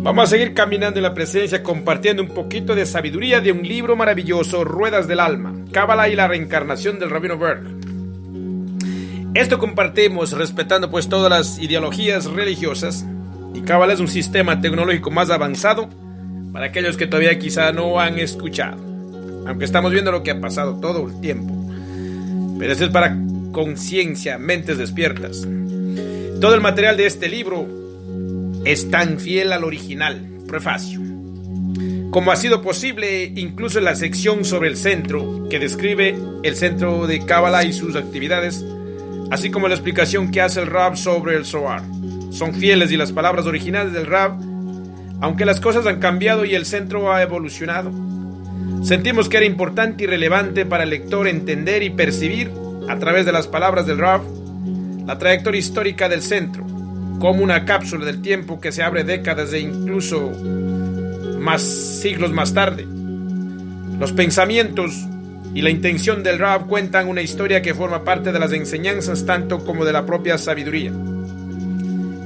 Vamos a seguir caminando en la presencia, compartiendo un poquito de sabiduría de un libro maravilloso, Ruedas del Alma, Cábala y la reencarnación del Rabino Berg. Esto compartimos respetando pues todas las ideologías religiosas, y Cábala es un sistema tecnológico más avanzado para aquellos que todavía quizá no han escuchado, aunque estamos viendo lo que ha pasado todo el tiempo, pero esto es para conciencia, mentes despiertas. Todo el material de este libro es tan fiel al original, prefacio, como ha sido posible, incluso en la sección sobre el centro, que describe el centro de Cábala y sus actividades, así como la explicación que hace el Rab sobre el Zohar. Son fieles y las palabras originales del Rab, aunque las cosas han cambiado y el centro ha evolucionado. Sentimos que era importante y relevante para el lector entender y percibir, a través de las palabras del Rab, la trayectoria histórica del centro, como una cápsula del tiempo que se abre décadas e incluso más siglos más tarde. Los pensamientos y la intención del Rab cuentan una historia que forma parte de las enseñanzas tanto como de la propia sabiduría.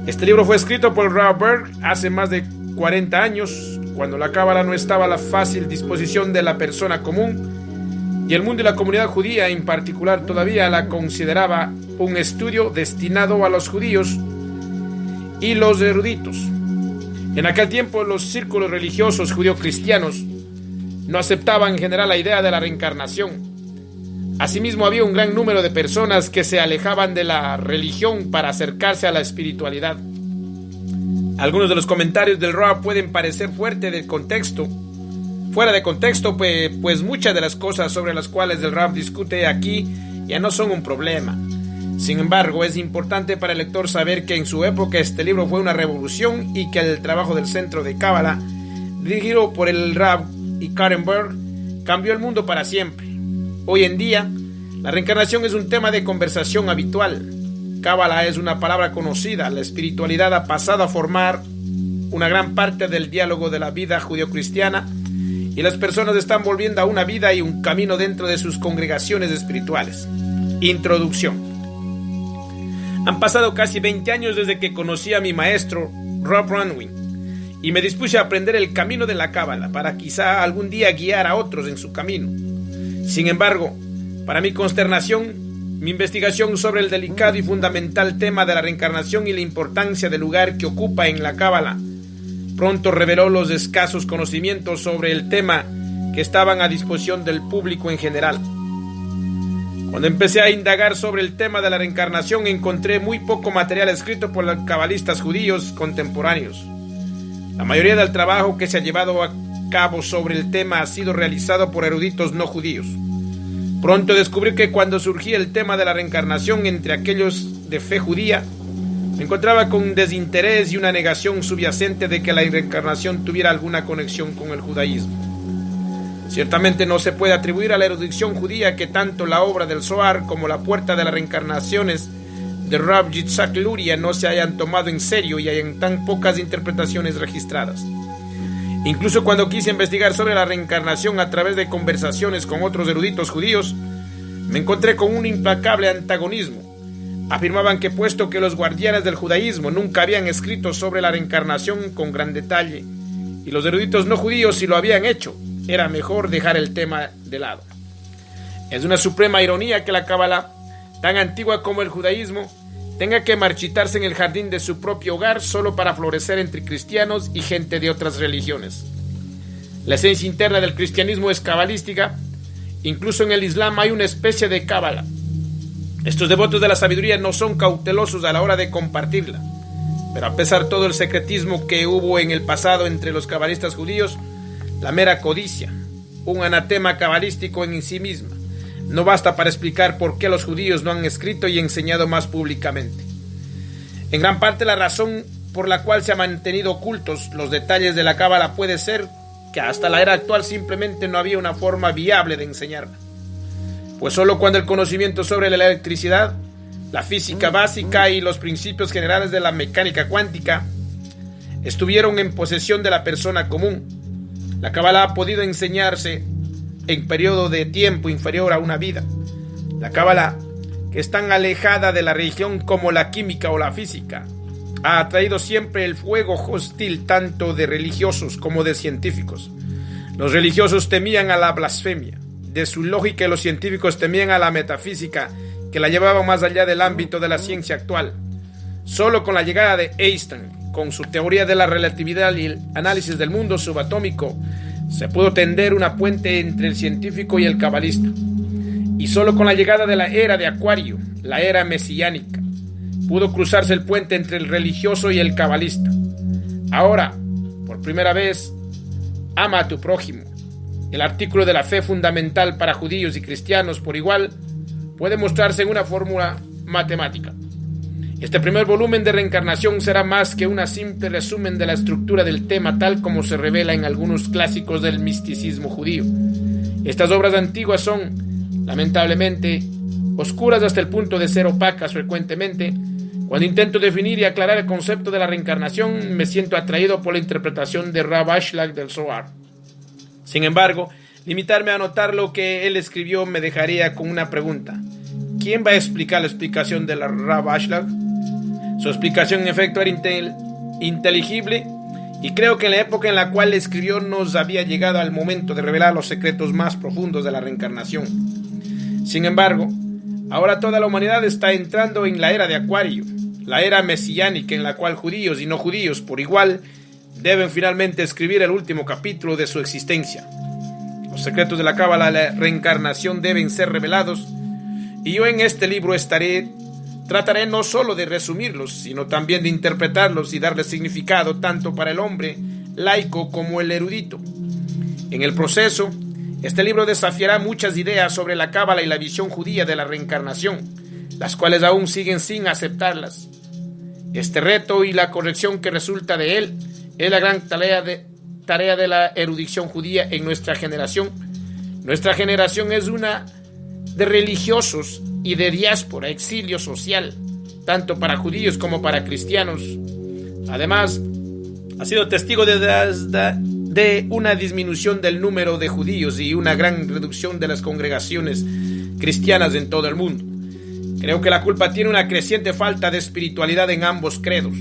Este libro fue escrito por Rab Berg hace más de 40 años, cuando la Cábala no estaba a la fácil disposición de la persona común, y el mundo y la comunidad judía en particular todavía la consideraba un estudio destinado a los judíos y los eruditos. En aquel tiempo los círculos religiosos judío-cristianos no aceptaban en general la idea de la reencarnación. Asimismo había un gran número de personas que se alejaban de la religión para acercarse a la espiritualidad. Algunos de los comentarios del Rab pueden parecer fuera de contexto, pues muchas de las cosas sobre las cuales el Rab discute aquí ya no son un problema. Sin embargo, es importante para el lector saber que en su época este libro fue una revolución y que el trabajo del Centro de Cábala, dirigido por el Rab y Karen Berg, cambió el mundo para siempre. Hoy en día, la reencarnación es un tema de conversación habitual. Cábala es una palabra conocida. La espiritualidad ha pasado a formar una gran parte del diálogo de la vida judio-cristiana y las personas están volviendo a una vida y un camino dentro de sus congregaciones espirituales. Introducción. Han pasado casi 20 años desde que conocí a mi maestro, Rob Runwin, y me dispuse a aprender el camino de la Cábala para quizá algún día guiar a otros en su camino. Sin embargo, para mi consternación, mi investigación sobre el delicado y fundamental tema de la reencarnación y la importancia del lugar que ocupa en la Cábala pronto reveló los escasos conocimientos sobre el tema que estaban a disposición del público en general. Cuando empecé a indagar sobre el tema de la reencarnación, encontré muy poco material escrito por los cabalistas judíos contemporáneos. La mayoría del trabajo que se ha llevado a cabo sobre el tema ha sido realizado por eruditos no judíos. Pronto descubrí que cuando surgía el tema de la reencarnación entre aquellos de fe judía, me encontraba con desinterés y una negación subyacente de que la reencarnación tuviera alguna conexión con el judaísmo. Ciertamente no se puede atribuir a la erudición judía que tanto la obra del Zohar como la Puerta de las Reencarnaciones de Rav Yitzhak Luria no se hayan tomado en serio y hayan tan pocas interpretaciones registradas. Incluso cuando quise investigar sobre la reencarnación a través de conversaciones con otros eruditos judíos, me encontré con un implacable antagonismo. Afirmaban que puesto que los guardianes del judaísmo nunca habían escrito sobre la reencarnación con gran detalle, y los eruditos no judíos sí lo habían hecho, era mejor dejar el tema de lado. Es una suprema ironía que la Cábala, tan antigua como el judaísmo, tenga que marchitarse en el jardín de su propio hogar solo para florecer entre cristianos y gente de otras religiones. La esencia interna del cristianismo es cabalística. Incluso en el Islam hay una especie de Cábala. Estos devotos de la sabiduría no son cautelosos a la hora de compartirla, pero a pesar de todo el secretismo que hubo en el pasado entre los cabalistas judíos, la mera codicia, un anatema cabalístico en sí misma, no basta para explicar por qué los judíos no han escrito y enseñado más públicamente. En gran parte la razón por la cual se han mantenido ocultos los detalles de la Cábala puede ser que hasta la era actual simplemente no había una forma viable de enseñarla. Pues solo cuando el conocimiento sobre la electricidad, la física básica y los principios generales de la mecánica cuántica estuvieron en posesión de la persona común, la Cábala ha podido enseñarse en periodo de tiempo inferior a una vida. La Cábala, que es tan alejada de la religión como la química o la física, ha atraído siempre el fuego hostil tanto de religiosos como de científicos. Los religiosos temían a la blasfemia de su lógica y los científicos temían a la metafísica que la llevaba más allá del ámbito de la ciencia actual. Solo con la llegada de Einstein, con su teoría de la relatividad y el análisis del mundo subatómico, se pudo tender una puente entre el científico y el cabalista. Y solo con la llegada de la era de Acuario, la era mesiánica, pudo cruzarse el puente entre el religioso y el cabalista. Ahora, por primera vez, ama a tu prójimo. El artículo de la fe fundamental para judíos y cristianos por igual puede mostrarse en una fórmula matemática. Este primer volumen de reencarnación será más que un simple resumen de la estructura del tema tal como se revela en algunos clásicos del misticismo judío. Estas obras antiguas son, lamentablemente, oscuras hasta el punto de ser opacas frecuentemente. Cuando intento definir y aclarar el concepto de la reencarnación, me siento atraído por la interpretación de Rav Ashlag del Zohar. Sin embargo, limitarme a anotar lo que él escribió me dejaría con una pregunta. ¿Quién va a explicar la explicación de la Rav Ashlag? Su explicación en efecto era inteligible y creo que en la época en la cual escribió nos había llegado al momento de revelar los secretos más profundos de la reencarnación. Sin embargo, ahora toda la humanidad está entrando en la era de Acuario, la era mesiánica en la cual judíos y no judíos por igual deben finalmente escribir el último capítulo de su existencia. Los secretos de la cábala de la reencarnación deben ser revelados y yo en este libro trataré no solo de resumirlos, sino también de interpretarlos y darles significado tanto para el hombre laico como el erudito. En el proceso, este libro desafiará muchas ideas sobre la cábala y la visión judía de la reencarnación, las cuales aún siguen sin aceptarlas. Este reto y la corrección que resulta de él es la gran tarea de la erudición judía en nuestra generación. Nuestra generación es una de religiosos y de diáspora, exilio social, tanto para judíos como para cristianos. Además, ha sido testigo de una disminución del número de judíos y una gran reducción de las congregaciones cristianas en todo el mundo. Creo que la culpa tiene una creciente falta de espiritualidad en ambos credos.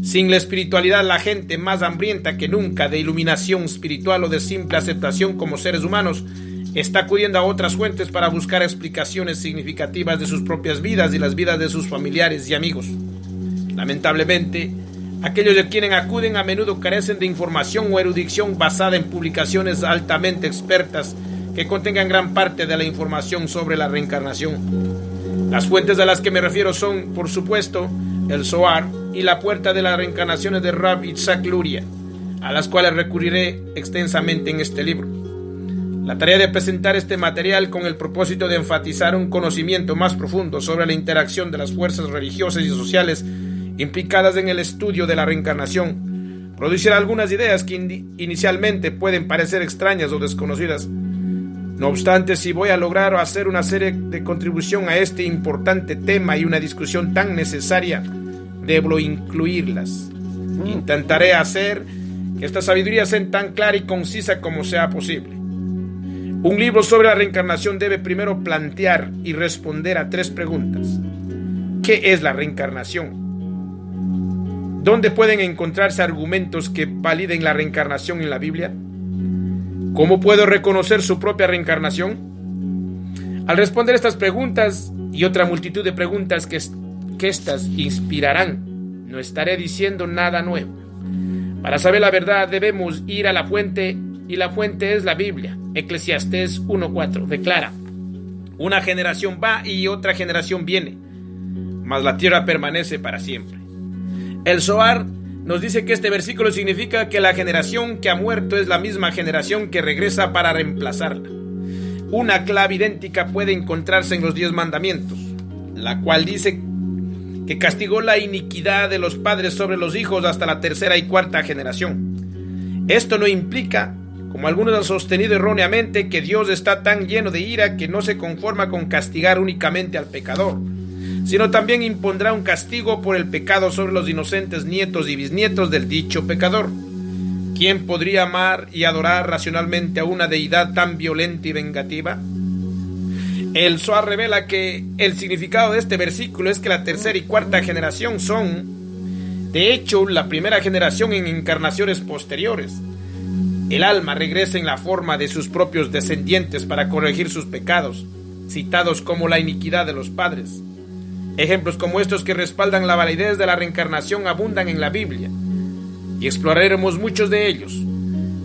Sin la espiritualidad, la gente más hambrienta que nunca de iluminación espiritual o de simple aceptación como seres humanos está acudiendo a otras fuentes para buscar explicaciones significativas de sus propias vidas y las vidas de sus familiares y amigos. Lamentablemente, aquellos de quienes acuden a menudo carecen de información o erudición basada en publicaciones altamente expertas que contengan gran parte de la información sobre la reencarnación. Las fuentes a las que me refiero son, por supuesto, el Zohar y la Puerta de las Reencarnaciones de Rav Yitzhak Luria, a las cuales recurriré extensamente en este libro. La tarea de presentar este material con el propósito de enfatizar un conocimiento más profundo sobre la interacción de las fuerzas religiosas y sociales implicadas en el estudio de la reencarnación producirá algunas ideas que inicialmente pueden parecer extrañas o desconocidas. No obstante, si voy a lograr hacer una serie de contribución a este importante tema y una discusión tan necesaria, debo incluirlas. Intentaré hacer que esta sabiduría sea tan clara y concisa como sea posible. Un libro sobre la reencarnación debe primero plantear y responder a 3 preguntas. ¿Qué es la reencarnación? ¿Dónde pueden encontrarse argumentos que validen la reencarnación en la Biblia? ¿Cómo puedo reconocer su propia reencarnación? Al responder estas preguntas y otra multitud de preguntas que éstas inspirarán, no estaré diciendo nada nuevo. Para saber la verdad debemos ir a la fuente, y la fuente es la Biblia. Eclesiastés 1:4 declara: una generación va y otra generación viene, mas la tierra permanece para siempre. El Zohar nos dice que este versículo significa que la generación que ha muerto es la misma generación que regresa para reemplazarla. Una clave idéntica puede encontrarse en los 10 mandamientos, la cual dice que castigó la iniquidad de los padres sobre los hijos hasta la 3ª y 4ª generación. Esto no implica, como algunos han sostenido erróneamente, que Dios está tan lleno de ira que no se conforma con castigar únicamente al pecador, sino también impondrá un castigo por el pecado sobre los inocentes nietos y bisnietos del dicho pecador. ¿Quién podría amar y adorar racionalmente a una deidad tan violenta y vengativa? El Zohar revela que el significado de este versículo es que la 3ª y 4ª generación son De hecho, la primera generación en encarnaciones posteriores. El alma regresa en la forma de sus propios descendientes para corregir sus pecados, citados como la iniquidad de los padres. Ejemplos como estos que respaldan la validez de la reencarnación abundan en la Biblia, y exploraremos muchos de ellos.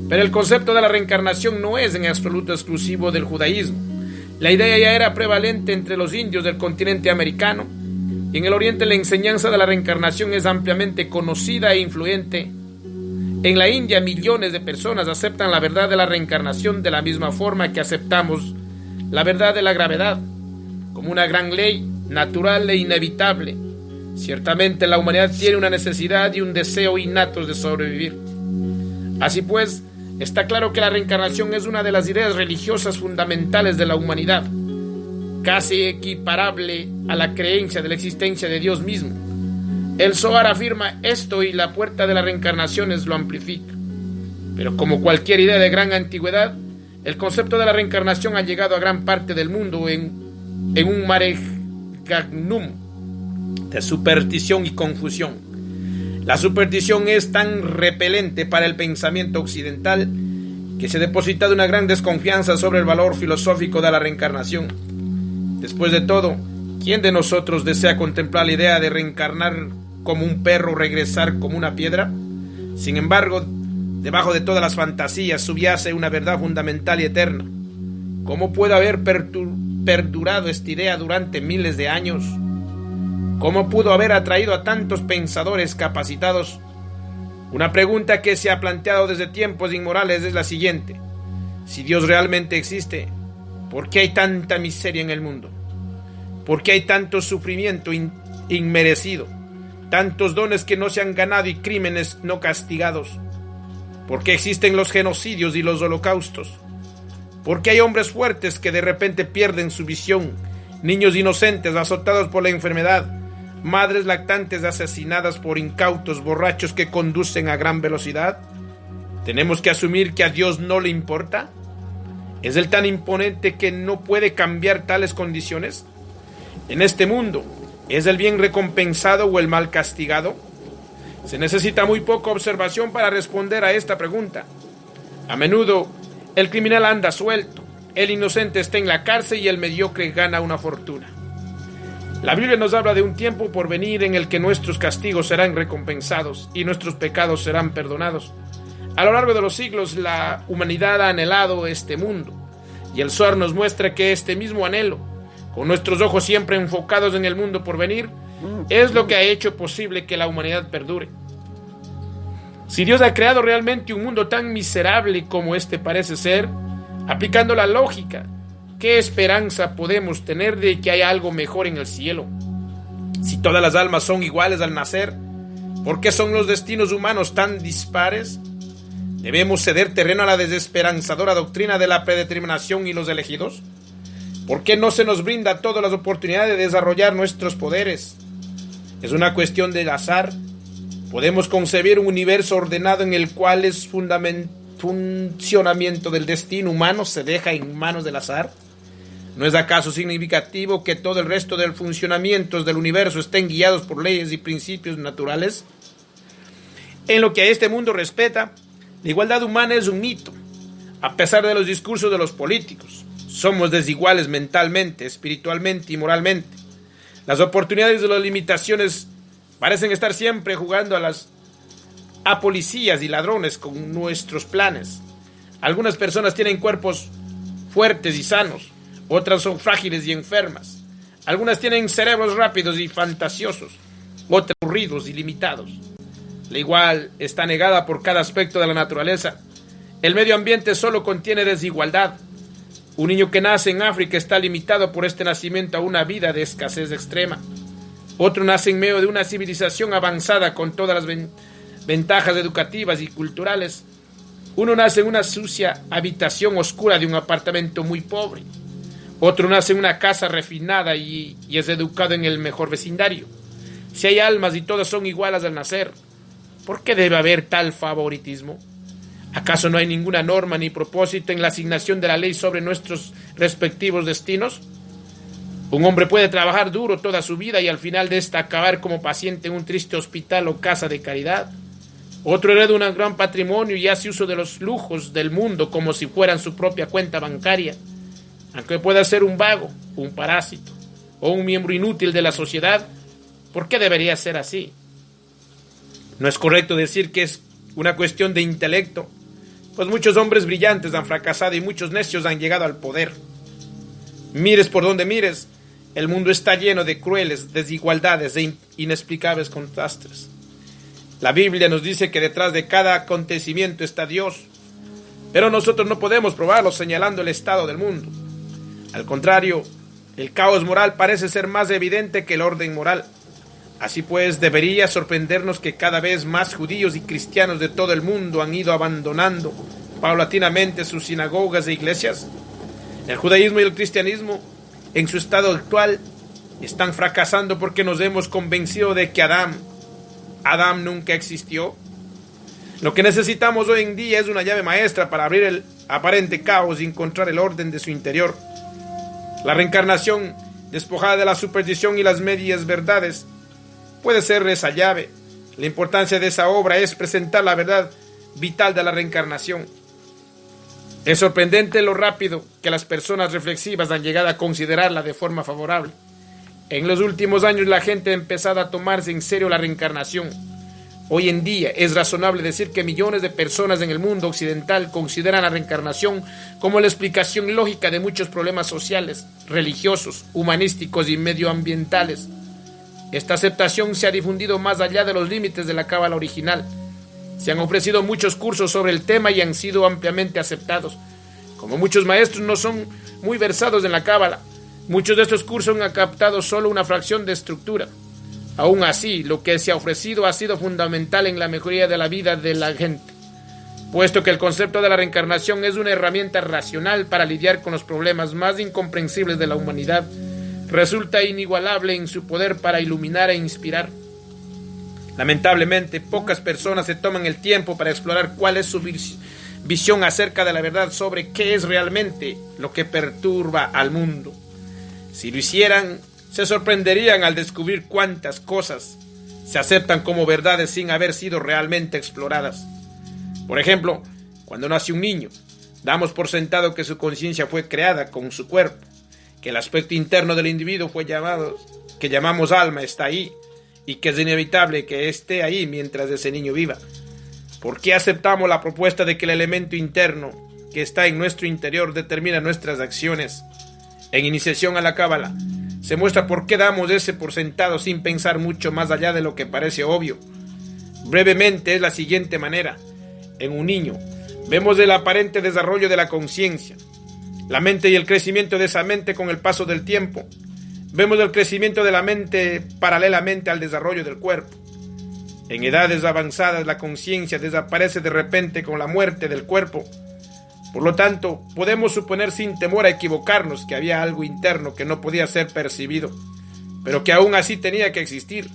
Pero el concepto de la reencarnación no es en absoluto exclusivo del judaísmo. La idea ya era prevalente entre los indios del continente americano, y en el oriente la enseñanza de la reencarnación es ampliamente conocida e influyente. En la India millones de personas aceptan la verdad de la reencarnación de la misma forma que aceptamos la verdad de la gravedad, como una gran ley natural e inevitable. Ciertamente la humanidad tiene una necesidad y un deseo innatos de sobrevivir. Así pues, está claro que la reencarnación es una de las ideas religiosas fundamentales de la humanidad, casi equiparable a la creencia de la existencia de Dios mismo. El Zohar afirma esto y la puerta de la reencarnación lo amplifica. Pero como cualquier idea de gran antigüedad, el concepto de la reencarnación ha llegado a gran parte del mundo en un mare magnum de superstición y confusión. La superstición es tan repelente para el pensamiento occidental que se ha depositado una gran desconfianza sobre el valor filosófico de la reencarnación. Después de todo, ¿quién de nosotros desea contemplar la idea de reencarnar como un perro, regresar como una piedra? Sin embargo, debajo de todas las fantasías subyace una verdad fundamental y eterna. ¿Cómo puede haber perdurado esta idea durante miles de años? ¿Cómo pudo haber atraído a tantos pensadores capacitados? Una pregunta que se ha planteado desde tiempos inmorales es la siguiente: si Dios realmente existe, ¿por qué hay tanta miseria en el mundo? ¿Por qué hay tanto sufrimiento inmerecido? Tantos dones que no se han ganado y crímenes no castigados. ¿Por qué existen los genocidios y los holocaustos? ¿Por qué hay hombres fuertes que de repente pierden su visión? Niños inocentes azotados por la enfermedad. Madres lactantes asesinadas por incautos borrachos que conducen a gran velocidad. ¿Tenemos que asumir que a Dios no le importa? ¿Es Él tan imponente que no puede cambiar tales condiciones? En este mundo, ¿es el bien recompensado o el mal castigado? Se necesita muy poca observación para responder a esta pregunta. A menudo, el criminal anda suelto, el inocente está en la cárcel y el mediocre gana una fortuna. La Biblia nos habla de un tiempo por venir en el que nuestros castigos serán recompensados y nuestros pecados serán perdonados. A lo largo de los siglos, la humanidad ha anhelado este mundo, y el Zohar nos muestra que este mismo anhelo, con nuestros ojos siempre enfocados en el mundo por venir, es lo que ha hecho posible que la humanidad perdure. Si Dios ha creado realmente un mundo tan miserable como este parece ser, aplicando la lógica, ¿qué esperanza podemos tener de que haya algo mejor en el cielo? Si todas las almas son iguales al nacer, ¿por qué son los destinos humanos tan dispares? ¿Debemos ceder terreno a la desesperanzadora doctrina de la predeterminación y los elegidos? ¿Por qué no se nos brinda todas las oportunidades de desarrollar nuestros poderes? ¿Es una cuestión del azar? ¿Podemos concebir un universo ordenado en el cual el funcionamiento del destino humano se deja en manos del azar? ¿No es acaso significativo que todo el resto del funcionamiento del universo estén guiados por leyes y principios naturales? En lo que a este mundo respecta, la igualdad humana es un mito, a pesar de los discursos de los políticos. Somos desiguales mentalmente, espiritualmente y moralmente. Las oportunidades y las limitaciones parecen estar siempre jugando a policías y ladrones con nuestros planes. Algunas personas tienen cuerpos fuertes y sanos, otras son frágiles y enfermas. Algunas tienen cerebros rápidos y fantasiosos, otras aburridos y limitados. La igual está negada por cada aspecto de la naturaleza. El medio ambiente solo contiene desigualdad. Un niño que nace en África está limitado por este nacimiento a una vida de escasez extrema. Otro nace en medio de una civilización avanzada con todas las ventajas educativas y culturales. Uno nace en una sucia habitación oscura de un apartamento muy pobre. Otro nace en una casa refinada y es educado en el mejor vecindario. Si hay almas y todas son iguales al nacer, ¿por qué debe haber tal favoritismo? ¿Acaso no hay ninguna norma ni propósito en la asignación de la ley sobre nuestros respectivos destinos? Un hombre puede trabajar duro toda su vida y al final de esta acabar como paciente en un triste hospital o casa de caridad. Otro hereda un gran patrimonio y hace uso de los lujos del mundo como si fueran su propia cuenta bancaria. Aunque pueda ser un vago, un parásito o un miembro inútil de la sociedad, ¿por qué debería ser así? No es correcto decir que es una cuestión de intelecto, pues muchos hombres brillantes han fracasado y muchos necios han llegado al poder. Mires por donde mires, el mundo está lleno de crueles desigualdades e inexplicables contrastes. La Biblia nos dice que detrás de cada acontecimiento está Dios, pero nosotros no podemos probarlo señalando el estado del mundo. Al contrario, el caos moral parece ser más evidente que el orden moral. Así pues, debería sorprendernos que cada vez más judíos y cristianos de todo el mundo han ido abandonando paulatinamente sus sinagogas e iglesias. El judaísmo y el cristianismo, en su estado actual, están fracasando porque nos hemos convencido de que Adán nunca existió. Lo que necesitamos hoy en día es una llave maestra para abrir el aparente caos y encontrar el orden de su interior. La reencarnación, despojada de la superstición y las medias verdades, puede ser esa llave. La importancia de esa obra es presentar la verdad vital de la reencarnación. Es sorprendente lo rápido que las personas reflexivas han llegado a considerarla de forma favorable. En los últimos años la gente ha empezado a tomarse en serio la reencarnación. Hoy en día es razonable decir que millones de personas en el mundo occidental consideran la reencarnación como la explicación lógica de muchos problemas sociales, religiosos, humanísticos y medioambientales. Esta aceptación se ha difundido más allá de los límites de la cábala original. Se han ofrecido muchos cursos sobre el tema y han sido ampliamente aceptados. Como muchos maestros no son muy versados en la cábala, muchos de estos cursos han captado solo una fracción de estructura. Aún así, lo que se ha ofrecido ha sido fundamental en la mejoría de la vida de la gente, puesto que el concepto de la reencarnación es una herramienta racional para lidiar con los problemas más incomprensibles de la humanidad. Resulta inigualable en su poder para iluminar e inspirar. Lamentablemente, pocas personas se toman el tiempo para explorar cuál es su visión acerca de la verdad sobre qué es realmente lo que perturba al mundo. Si lo hicieran, se sorprenderían al descubrir cuántas cosas se aceptan como verdades sin haber sido realmente exploradas. Por ejemplo, cuando nace un niño, damos por sentado que su conciencia fue creada con su cuerpo, que el aspecto interno del individuo que llamamos alma está ahí, y que es inevitable que esté ahí mientras ese niño viva. ¿Por qué aceptamos la propuesta de que el elemento interno que está en nuestro interior determina nuestras acciones? En Iniciación a la Cábala se muestra por qué damos ese por sentado sin pensar mucho más allá de lo que parece obvio. Brevemente es la siguiente manera. En un niño vemos el aparente desarrollo de la conciencia, la mente y el crecimiento de esa mente con el paso del tiempo. Vemos el crecimiento de la mente paralelamente al desarrollo del cuerpo. En edades avanzadas la conciencia desaparece de repente con la muerte del cuerpo. Por lo tanto, podemos suponer sin temor a equivocarnos que había algo interno que no podía ser percibido, pero que aún así tenía que existir.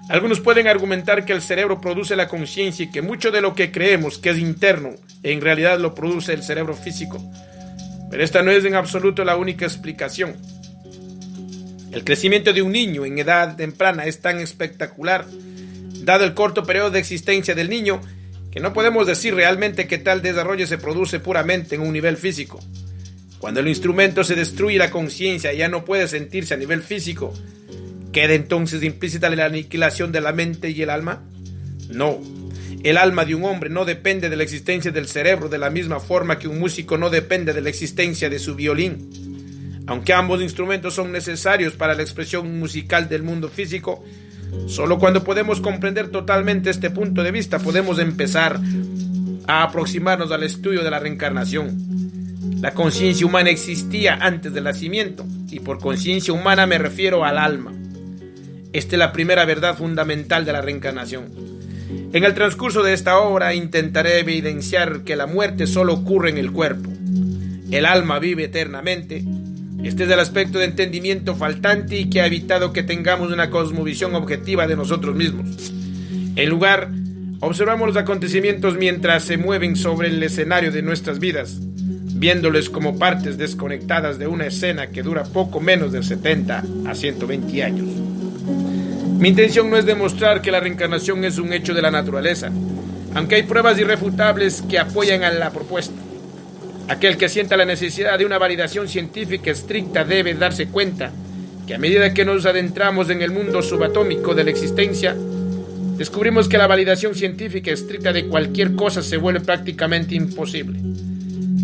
Algunos pueden argumentar que el cerebro produce la conciencia y que mucho de lo que creemos que es interno en realidad lo produce el cerebro físico. Pero esta no es en absoluto la única explicación. El crecimiento de un niño en edad temprana es tan espectacular, dado el corto periodo de existencia del niño, que no podemos decir realmente que tal desarrollo se produce puramente en un nivel físico. Cuando el instrumento se destruye y la conciencia ya no puede sentirse a nivel físico, ¿queda entonces implícita la aniquilación de la mente y el alma? No. El alma de un hombre no depende de la existencia del cerebro de la misma forma que un músico no depende de la existencia de su violín. Aunque ambos instrumentos son necesarios para la expresión musical del mundo físico, solo cuando podemos comprender totalmente este punto de vista podemos empezar a aproximarnos al estudio de la reencarnación. La conciencia humana existía antes del nacimiento, y por conciencia humana me refiero al alma. Esta es la primera verdad fundamental de la reencarnación. En el transcurso de esta obra intentaré evidenciar que la muerte solo ocurre en el cuerpo. El alma vive eternamente. Este es el aspecto de entendimiento faltante y que ha evitado que tengamos una cosmovisión objetiva de nosotros mismos. En lugar, observamos los acontecimientos mientras se mueven sobre el escenario de nuestras vidas. viéndoles como partes desconectadas de una escena que dura poco menos de 70 a 120 años. Mi intención no es demostrar que la reencarnación es un hecho de la naturaleza, aunque hay pruebas irrefutables que apoyan a la propuesta. Aquel que sienta la necesidad de una validación científica estricta debe darse cuenta que a medida que nos adentramos en el mundo subatómico de la existencia, descubrimos que la validación científica estricta de cualquier cosa se vuelve prácticamente imposible.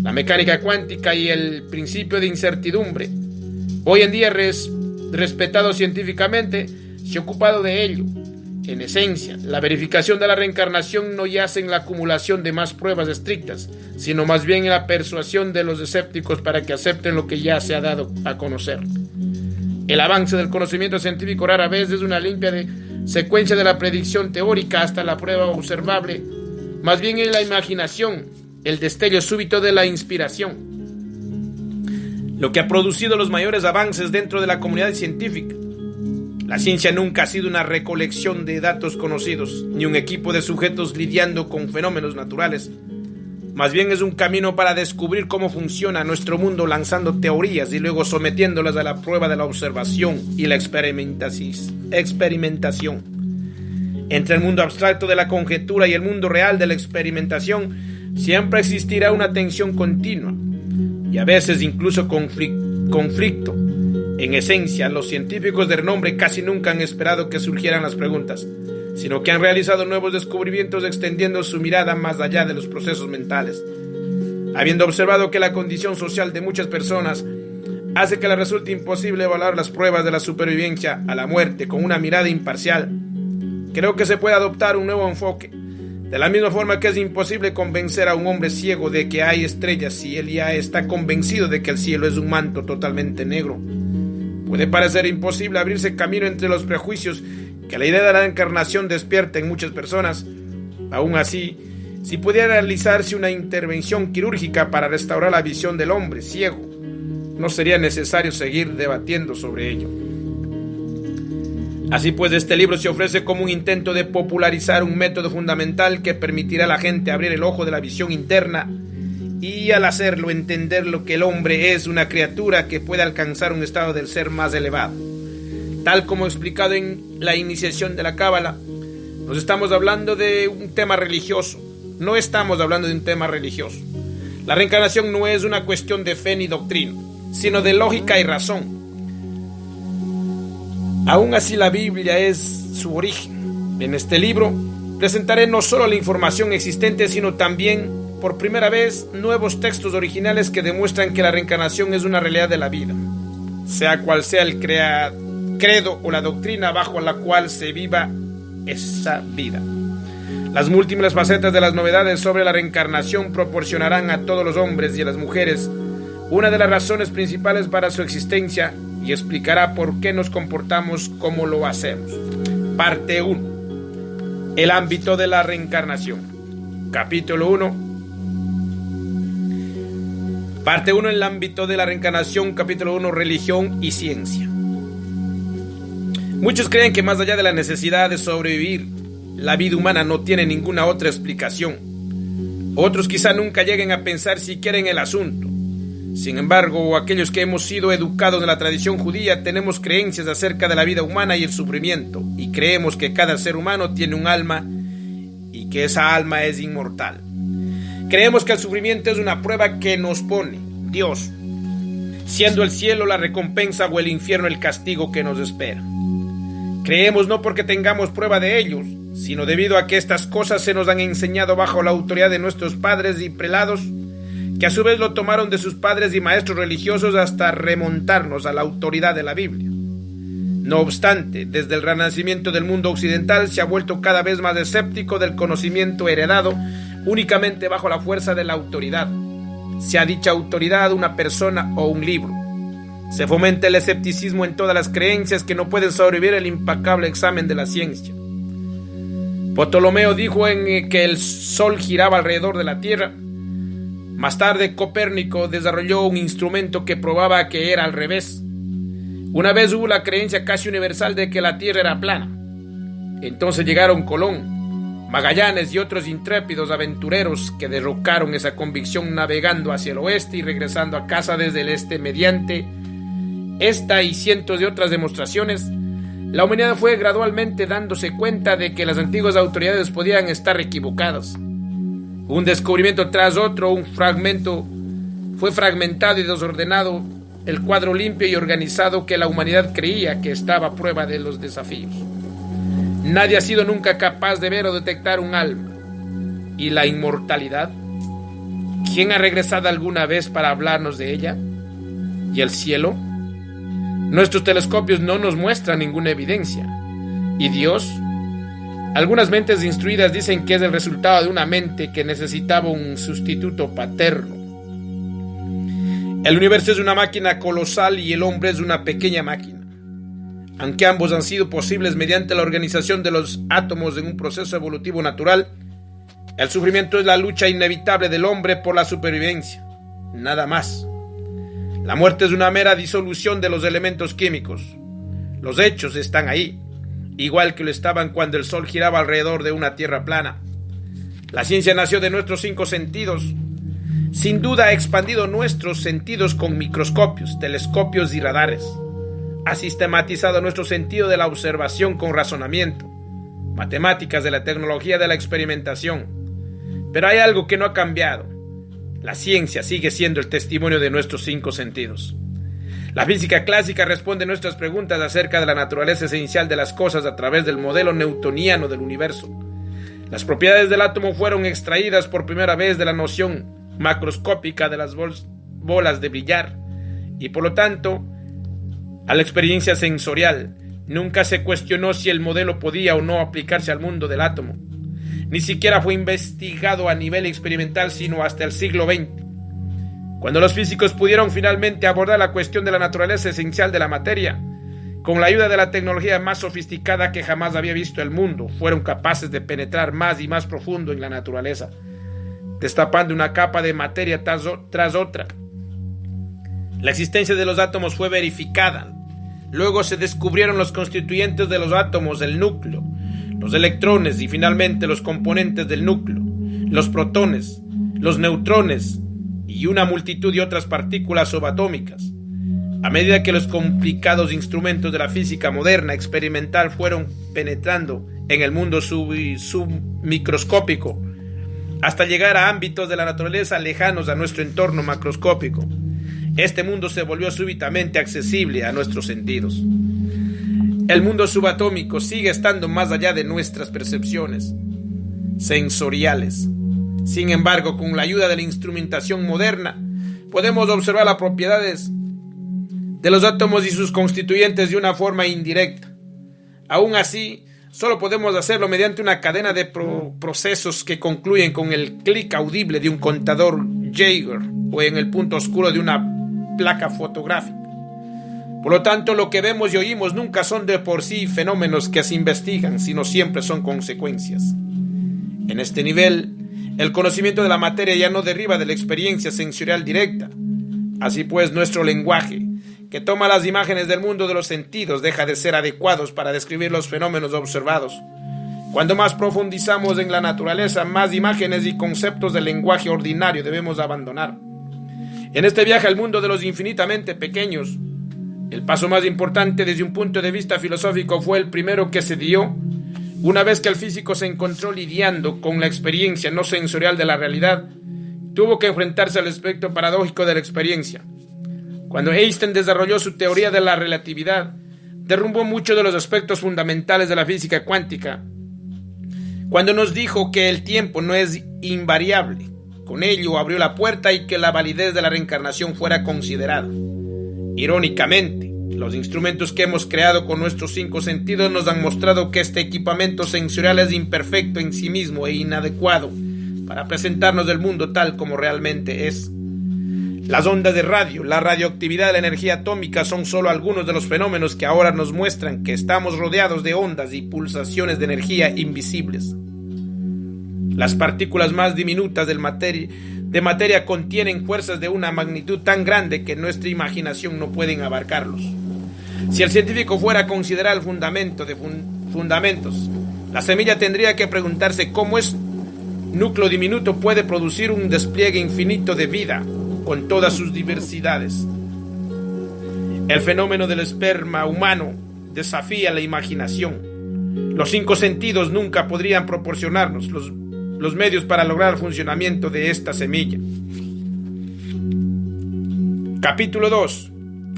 La mecánica cuántica y el principio de incertidumbre, hoy en día respetado científicamente, se ha ocupado de ello. En esencia, la verificación de la reencarnación no yace en la acumulación de más pruebas estrictas, sino más bien en la persuasión de los escépticos para que acepten lo que ya se ha dado a conocer. El avance del conocimiento científico rara vez es una limpia secuencia de la predicción teórica hasta la prueba observable, más bien en la imaginación, el destello súbito de la inspiración. Lo que ha producido los mayores avances dentro de la comunidad científica. La ciencia nunca ha sido una recolección de datos conocidos, ni un equipo de sujetos lidiando con fenómenos naturales. Más bien es un camino para descubrir cómo funciona nuestro mundo lanzando teorías y luego sometiéndolas a la prueba de la observación y la experimentación. Entre el mundo abstracto de la conjetura y el mundo real de la experimentación siempre existirá una tensión continua y a veces incluso conflicto. En esencia, los científicos de renombre casi nunca han esperado que surgieran las preguntas, sino que han realizado nuevos descubrimientos extendiendo su mirada más allá de los procesos mentales. Habiendo observado que la condición social de muchas personas hace que les resulte imposible evaluar las pruebas de la supervivencia a la muerte con una mirada imparcial, creo que se puede adoptar un nuevo enfoque. De la misma forma que es imposible convencer a un hombre ciego de que hay estrellas si él ya está convencido de que el cielo es un manto totalmente negro. Puede parecer imposible abrirse camino entre los prejuicios que la idea de la encarnación despierta en muchas personas. Aún así, si pudiera realizarse una intervención quirúrgica para restaurar la visión del hombre ciego, no sería necesario seguir debatiendo sobre ello. Así pues, este libro se ofrece como un intento de popularizar un método fundamental que permitirá a la gente abrir el ojo de la visión interna y al hacerlo entender lo que el hombre es una criatura que puede alcanzar un estado del ser más elevado. Tal como explicado en la iniciación de la Cábala, nos estamos hablando de un tema religioso, no estamos hablando de un tema religioso. La reencarnación no es una cuestión de fe ni doctrina, sino de lógica y razón. Aún así, la Biblia es su origen. En este libro presentaré no solo la información existente, sino también, por primera vez, nuevos textos originales que demuestran que la reencarnación es una realidad de la vida, sea cual sea el credo o la doctrina bajo la cual se viva esa vida. Las múltiples facetas de las novedades sobre la reencarnación proporcionarán a todos los hombres y a las mujeres una de las razones principales para su existencia y explicará por qué nos comportamos como lo hacemos. Parte 1. El ámbito de la reencarnación. Capítulo 1. Parte 1. El ámbito de la reencarnación. Capítulo 1. Religión y ciencia. Muchos creen que más allá de la necesidad de sobrevivir, la vida humana no tiene ninguna otra explicación. Otros quizá nunca lleguen a pensar siquiera en el asunto. Sin embargo, aquellos que hemos sido educados en la tradición judía tenemos creencias acerca de la vida humana y el sufrimiento, y creemos que cada ser humano tiene un alma y que esa alma es inmortal. Creemos que el sufrimiento es una prueba que nos pone Dios, siendo el cielo la recompensa o el infierno el castigo que nos espera. Creemos no porque tengamos prueba de ellos, sino debido a que estas cosas se nos han enseñado bajo la autoridad de nuestros padres y prelados, que a su vez lo tomaron de sus padres y maestros religiosos hasta remontarnos a la autoridad de la Biblia. No obstante, desde el renacimiento del mundo occidental se ha vuelto cada vez más escéptico del conocimiento heredado únicamente bajo la fuerza de la autoridad, sea dicha autoridad una persona o un libro. Se fomenta el escepticismo en todas las creencias que no pueden sobrevivir el implacable examen de la ciencia. Ptolomeo dijo que el sol giraba alrededor de la Tierra. Más tarde, Copérnico desarrolló un instrumento que probaba que era al revés. Una vez hubo la creencia casi universal de que la Tierra era plana. Entonces llegaron Colón Magallanes y otros intrépidos aventureros que derrocaron esa convicción navegando hacia el oeste y regresando a casa desde el este mediante esta y cientos de otras demostraciones, la humanidad fue gradualmente dándose cuenta de que las antiguas autoridades podían estar equivocadas. Un descubrimiento tras otro, fue fragmentado y desordenado el cuadro limpio y organizado que la humanidad creía que estaba a prueba de los desafíos. Nadie ha sido nunca capaz de ver o detectar un alma. ¿Y la inmortalidad? ¿Quién ha regresado alguna vez para hablarnos de ella? ¿Y el cielo? Nuestros telescopios no nos muestran ninguna evidencia. ¿Y Dios? Algunas mentes instruidas dicen que es el resultado de una mente que necesitaba un sustituto paterno. El universo es una máquina colosal y el hombre es una pequeña máquina. Aunque ambos han sido posibles mediante la organización de los átomos en un proceso evolutivo natural, el sufrimiento es la lucha inevitable del hombre por la supervivencia. Nada más. La muerte es una mera disolución de los elementos químicos. Los hechos están ahí, igual que lo estaban cuando el sol giraba alrededor de una tierra plana. La ciencia nació de nuestros 5 sentidos. Sin duda ha expandido nuestros sentidos con microscopios, telescopios y radares. Ha sistematizado nuestro sentido de la observación con razonamiento, matemáticas, de la tecnología de la experimentación. Pero hay algo que no ha cambiado. La ciencia sigue siendo el testimonio de nuestros 5 sentidos. La física clásica responde nuestras preguntas acerca de la naturaleza esencial de las cosas a través del modelo newtoniano del universo. Las propiedades del átomo fueron extraídas por primera vez de la noción macroscópica de las bolas de billar y por lo tanto a la experiencia sensorial. Nunca se cuestionó si el modelo podía o no aplicarse al mundo del átomo. Ni siquiera fue investigado a nivel experimental sino hasta el siglo XX, cuando los físicos pudieron finalmente abordar la cuestión de la naturaleza esencial de la materia. Con la ayuda de la tecnología más sofisticada que jamás había visto el mundo, fueron capaces de penetrar más y más profundo en la naturaleza, destapando una capa de materia tras otra. La existencia de los átomos fue verificada. Luego se descubrieron los constituyentes de los átomos, el núcleo, los electrones y finalmente los componentes del núcleo, los protones, los neutrones y una multitud de otras partículas subatómicas. A medida que los complicados instrumentos de la física moderna experimental fueron penetrando en el mundo submicroscópico, hasta llegar a ámbitos de la naturaleza lejanos a nuestro entorno macroscópico, este mundo se volvió súbitamente accesible a nuestros sentidos. El mundo subatómico sigue estando más allá de nuestras percepciones sensoriales. Sin embargo, con la ayuda de la instrumentación moderna, podemos observar las propiedades de los átomos y sus constituyentes de una forma indirecta. Aún así, solo podemos hacerlo mediante una cadena de procesos que concluyen con el clic audible de un contador Geiger o en el punto oscuro de una placa fotográfica. Por lo tanto, lo que vemos y oímos nunca son de por sí fenómenos que se investigan, sino siempre son consecuencias. En este nivel, el conocimiento de la materia ya no deriva de la experiencia sensorial directa. Así pues, nuestro lenguaje, que toma las imágenes del mundo de los sentidos, deja de ser adecuados para describir los fenómenos observados. Cuando más profundizamos en la naturaleza, más imágenes y conceptos del lenguaje ordinario debemos abandonar. En este viaje al mundo de los infinitamente pequeños, el paso más importante desde un punto de vista filosófico fue el primero que se dio una vez que el físico se encontró lidiando con la experiencia no sensorial de la realidad. Tuvo que enfrentarse al aspecto paradójico de la experiencia. Cuando Einstein desarrolló su teoría de la relatividad, derrumbó muchos de los aspectos fundamentales de la física cuántica. Cuando nos dijo que el tiempo no es invariable, con ello abrió la puerta y que la validez de la reencarnación fuera considerada. Irónicamente, los instrumentos que hemos creado con nuestros 5 sentidos nos han mostrado que este equipamiento sensorial es imperfecto en sí mismo e inadecuado para presentarnos el mundo tal como realmente es. Las ondas de radio, la radioactividad de la energía atómica son solo algunos de los fenómenos que ahora nos muestran que estamos rodeados de ondas y pulsaciones de energía invisibles. Las partículas más diminutas de materia contienen fuerzas de una magnitud tan grande que nuestra imaginación no puede abarcarlos. Si el científico fuera a considerar el fundamento de fundamentos La semilla tendría que preguntarse cómo ese núcleo diminuto puede producir un despliegue infinito de vida con todas sus diversidades. El fenómeno del esperma humano desafía la imaginación. Los 5 sentidos nunca podrían proporcionarnos los medios para lograr el funcionamiento de esta semilla. Capítulo 2.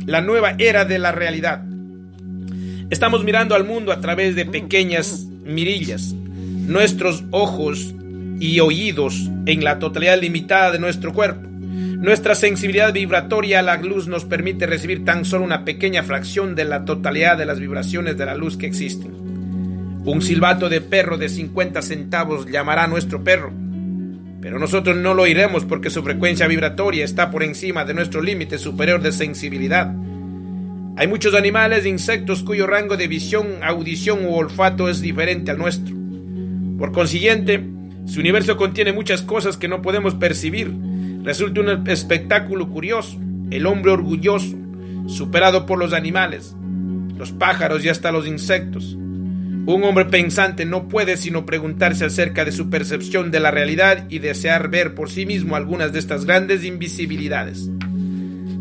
La nueva era de la realidad. Estamos mirando al mundo a través de pequeñas mirillas. Nuestros ojos y oídos en la totalidad limitada de nuestro cuerpo. Nuestra sensibilidad vibratoria a la luz nos permite recibir tan solo una pequeña fracción de la totalidad de las vibraciones de la luz que existen. Un silbato de perro de 50 centavos llamará a nuestro perro, pero nosotros no lo oiremos porque su frecuencia vibratoria está por encima de nuestro límite superior de sensibilidad. Hay muchos animales e insectos cuyo rango de visión, audición u olfato es diferente al nuestro. Por consiguiente, su universo contiene muchas cosas que no podemos percibir. Resulta un espectáculo curioso, el hombre orgulloso, superado por los animales, los pájaros y hasta los insectos. Un hombre pensante no puede sino preguntarse acerca de su percepción de la realidad y desear ver por sí mismo algunas de estas grandes invisibilidades.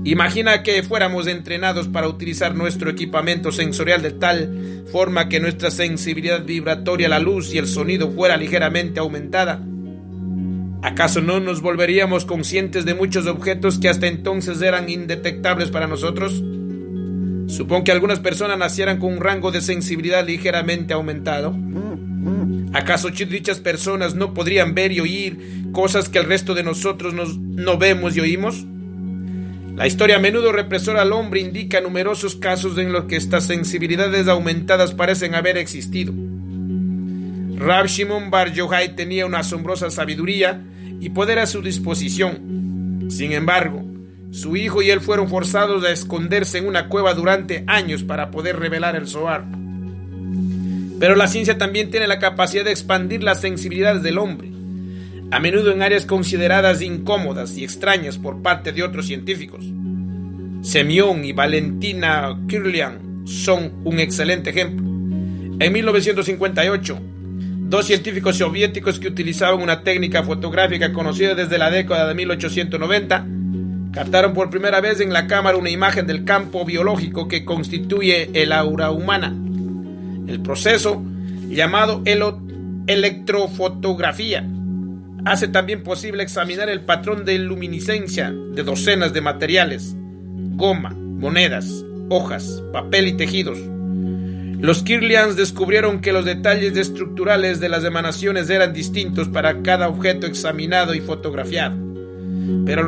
Imagina que fuéramos entrenados para utilizar nuestro equipamiento sensorial de tal forma que nuestra sensibilidad vibratoria a la luz y el sonido fuera ligeramente aumentada. ¿Acaso no nos volveríamos conscientes de muchos objetos que hasta entonces eran indetectables para nosotros? Supón que algunas personas nacieran con un rango de sensibilidad ligeramente aumentado. ¿Acaso dichas personas no podrían ver y oír cosas que el resto de nosotros no vemos y oímos? La historia a menudo represora al hombre indica numerosos casos en los que estas sensibilidades aumentadas parecen haber existido. Rab Shimon Bar Yochai tenía una asombrosa sabiduría y poder a su disposición. Sin embargo, su hijo y él fueron forzados a esconderse en una cueva durante años para poder revelar el Zohar. Pero la ciencia también tiene la capacidad de expandir las sensibilidades del hombre, a menudo en áreas consideradas incómodas y extrañas por parte de otros científicos. Semyon y Valentina Kirlian son un excelente ejemplo. En 1958, 2 científicos soviéticos que utilizaban una técnica fotográfica conocida desde la década de 1890 captaron por primera vez en la cámara una imagen del campo biológico que constituye el aura humana. El proceso, llamado electrofotografía, hace también posible examinar el patrón de luminiscencia de docenas de materiales: goma, monedas, hojas, papel y tejidos. Los Kirlians descubrieron que los detalles estructurales de las emanaciones eran distintos para cada objeto examinado y fotografiado. Pero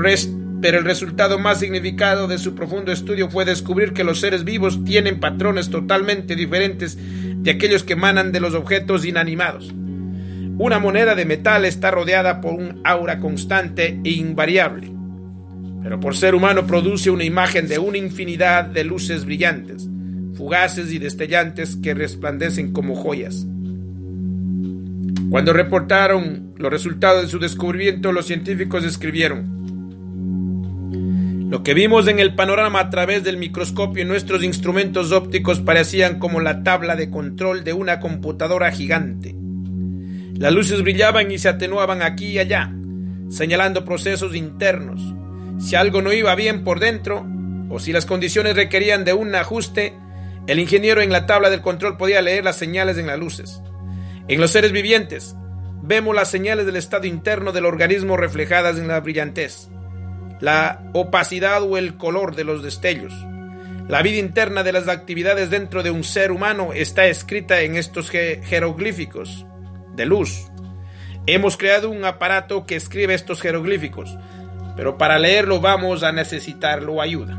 el resultado más significativo de su profundo estudio fue descubrir que los seres vivos tienen patrones totalmente diferentes de aquellos que emanan de los objetos inanimados. Una moneda de metal está rodeada por un aura constante e invariable, pero por ser humano produce una imagen de una infinidad de luces brillantes, fugaces y destellantes que resplandecen como joyas. Cuando reportaron los resultados de su descubrimiento, los científicos escribieron: lo que vimos en el panorama a través del microscopio y nuestros instrumentos ópticos parecían como la tabla de control de una computadora gigante. Las luces brillaban y se atenuaban aquí y allá, señalando procesos internos. Si algo no iba bien por dentro, o si las condiciones requerían de un ajuste, el ingeniero en la tabla del control podía leer las señales en las luces. En los seres vivientes, vemos las señales del estado interno del organismo reflejadas en la brillantez, la opacidad o el color de los destellos. La vida interna de las actividades dentro de un ser humano está escrita en estos jeroglíficos de luz. Hemos creado un aparato que escribe estos jeroglíficos, pero para leerlo vamos a necesitarlo ayuda.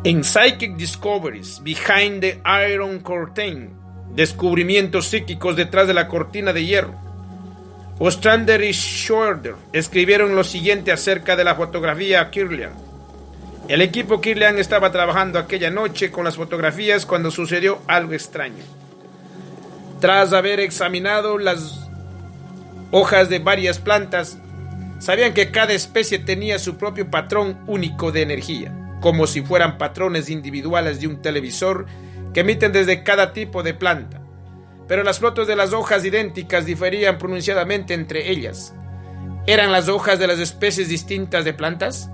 En Psychic Discoveries Behind the Iron Curtain, descubrimientos psíquicos detrás de la cortina de hierro, Ostrander y Schroeder escribieron lo siguiente acerca de la fotografía Kirlian. El equipo Kirlian estaba trabajando aquella noche con las fotografías cuando sucedió algo extraño. Tras haber examinado las hojas de varias plantas, sabían que cada especie tenía su propio patrón único de energía, como si fueran patrones individuales de un televisor que emiten desde cada tipo de planta. pero las fotos de las hojas idénticas diferían pronunciadamente entre ellas. ¿Eran las hojas de las especies distintas de plantas?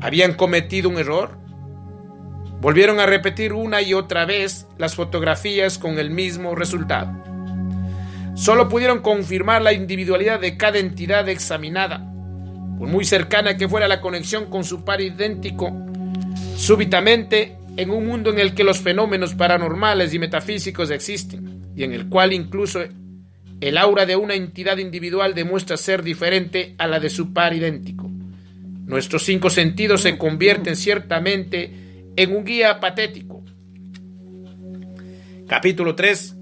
¿Habían cometido un error? Volvieron a repetir una y otra vez las fotografías con el mismo resultado. Solo pudieron confirmar la individualidad de cada entidad examinada, por muy cercana que fuera la conexión con su par idéntico. Súbitamente, en un mundo en el que los fenómenos paranormales y metafísicos existen, y en el cual incluso el aura de una entidad individual demuestra ser diferente a la de su par idéntico, nuestros 5 sentidos se convierten ciertamente en un guía patético. Capítulo 3.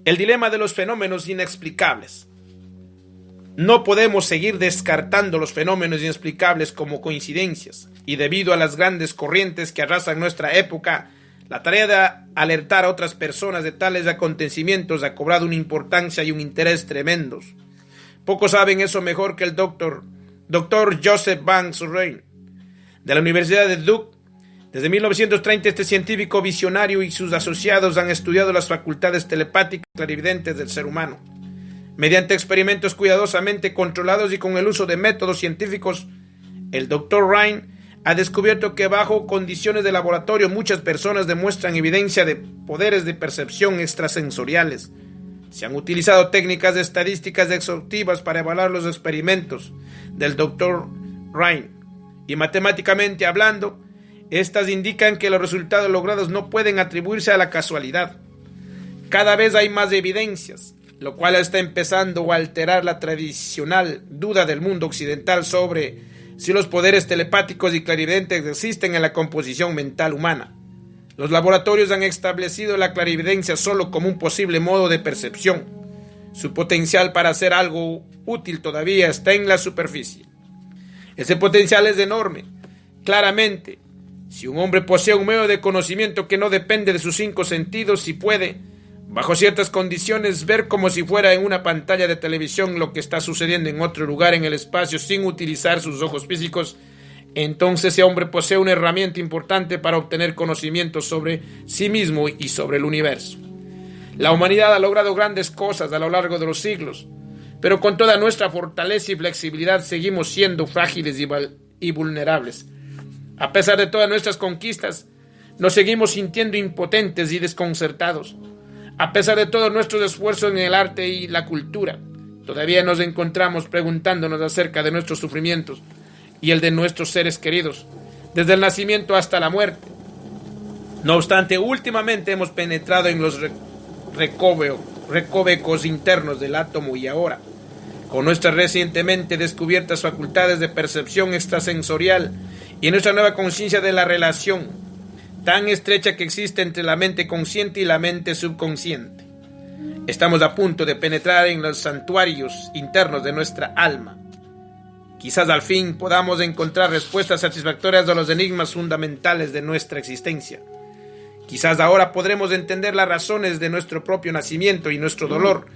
El dilema de los fenómenos inexplicables. No podemos seguir descartando los fenómenos inexplicables como coincidencias, y debido a las grandes corrientes que arrasan nuestra época, la tarea de alertar a otras personas de tales acontecimientos ha cobrado una importancia y un interés tremendos. Pocos saben eso mejor que el doctor Joseph Banks Rhine, de la Universidad de Duke. Desde 1930 este científico visionario y sus asociados han estudiado las facultades telepáticas y clarividentes del ser humano. Mediante experimentos cuidadosamente controlados y con el uso de métodos científicos, el Dr. Rhine ha descubierto que bajo condiciones de laboratorio muchas personas demuestran evidencia de poderes de percepción extrasensoriales. Se han utilizado técnicas estadísticas exhaustivas para evaluar los experimentos del Dr. Rhine, y matemáticamente hablando, estas indican que los resultados logrados no pueden atribuirse a la casualidad. Cada vez hay más evidencias, lo cual está empezando a alterar la tradicional duda del mundo occidental sobre si los poderes telepáticos y clarividentes existen en la composición mental humana. Los laboratorios han establecido la clarividencia solo como un posible modo de percepción. Su potencial para hacer algo útil todavía está en la superficie. Ese potencial es enorme. Claramente, si un hombre posee un medio de conocimiento que no depende de sus 5 sentidos, si puede, bajo ciertas condiciones, ver como si fuera en una pantalla de televisión lo que está sucediendo en otro lugar en el espacio sin utilizar sus ojos físicos, entonces ese hombre posee una herramienta importante para obtener conocimiento sobre sí mismo y sobre el universo. La humanidad ha logrado grandes cosas a lo largo de los siglos, pero con toda nuestra fortaleza y flexibilidad seguimos siendo frágiles y vulnerables. A pesar de todas nuestras conquistas, nos seguimos sintiendo impotentes y desconcertados. A pesar de todos nuestros esfuerzos en el arte y la cultura, todavía nos encontramos preguntándonos acerca de nuestros sufrimientos y el de nuestros seres queridos, desde el nacimiento hasta la muerte. No obstante, últimamente hemos penetrado en los recovecos internos del átomo y ahora, con nuestras recientemente descubiertas facultades de percepción extrasensorial y nuestra nueva conciencia de la relación tan estrecha que existe entre la mente consciente y la mente subconsciente, estamos a punto de penetrar en los santuarios internos de nuestra alma. Quizás al fin podamos encontrar respuestas satisfactorias a los enigmas fundamentales de nuestra existencia. Quizás ahora podremos entender las razones de nuestro propio nacimiento y nuestro dolor,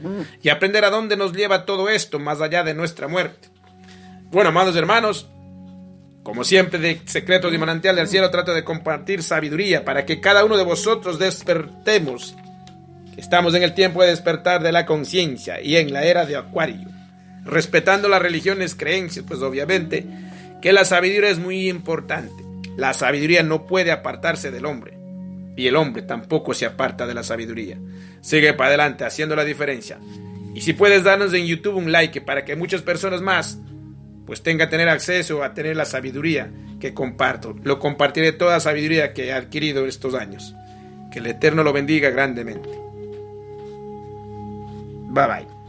y aprender a dónde nos lleva todo esto más allá de nuestra muerte. Bueno, amados hermanos, como siempre, de Secretos y Manantial del Cielo trato de compartir sabiduría para que cada uno de vosotros despertemos. Estamos en el tiempo de despertar de la conciencia y en la era de Acuario, respetando las religiones, creencias, pues obviamente que la sabiduría es muy importante. La sabiduría no puede apartarse del hombre, y el hombre tampoco se aparta de la sabiduría. Sigue para adelante haciendo la diferencia. Y si puedes darnos en YouTube un like para que muchas personas más pues tenga tener acceso a tener la sabiduría que comparto. Lo compartiré toda la sabiduría que he adquirido estos años. Que el Eterno lo bendiga grandemente. Bye bye.